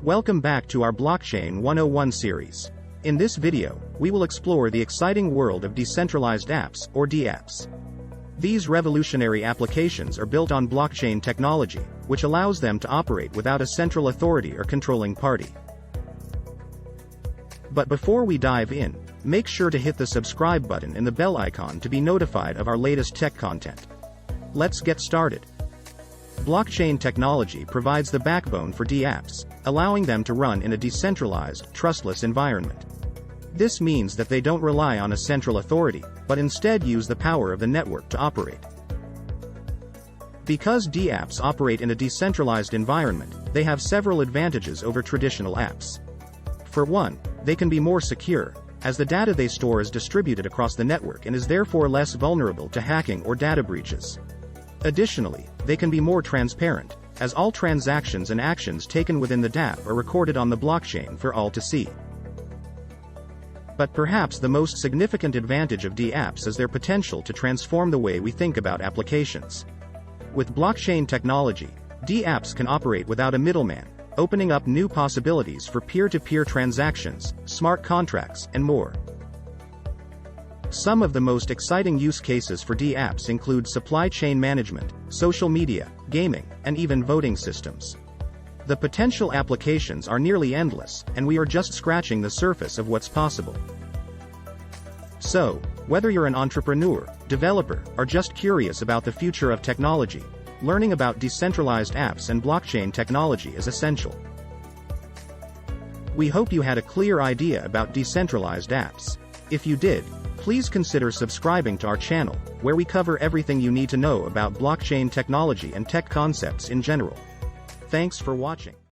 Welcome back to our Blockchain 101 series. In this video, we will explore the exciting world of decentralized apps, or DApps. These revolutionary applications are built on blockchain technology, which allows them to operate without a central authority or controlling party. But before we dive in, make sure to hit the subscribe button and the bell icon to be notified of our latest tech content. Let's get started. Blockchain technology provides the backbone for DApps, allowing them to run in a decentralized, trustless environment. This means that they don't rely on a central authority, but instead use the power of the network to operate. Because DApps operate in a decentralized environment, they have several advantages over traditional apps. For one, they can be more secure, as the data they store is distributed across the network and is therefore less vulnerable to hacking or data breaches. Additionally, they can be more transparent, as all transactions and actions taken within the DApp are recorded on the blockchain for all to see. But perhaps the most significant advantage of DApps is their potential to transform the way we think about applications. With blockchain technology, DApps can operate without a middleman, opening up new possibilities for peer-to-peer transactions, smart contracts, and more. Some of the most exciting use cases for DApps include supply chain management, social media, gaming, and even voting systems. The potential applications are nearly endless, and we are just scratching the surface of what's possible. So, whether you're an entrepreneur, developer, or just curious about the future of technology, learning about decentralized apps and blockchain technology is essential. We hope you had a clear idea about decentralized apps. If you did, please consider subscribing to our channel, where we cover everything you need to know about blockchain technology and tech concepts in general. Thanks for watching.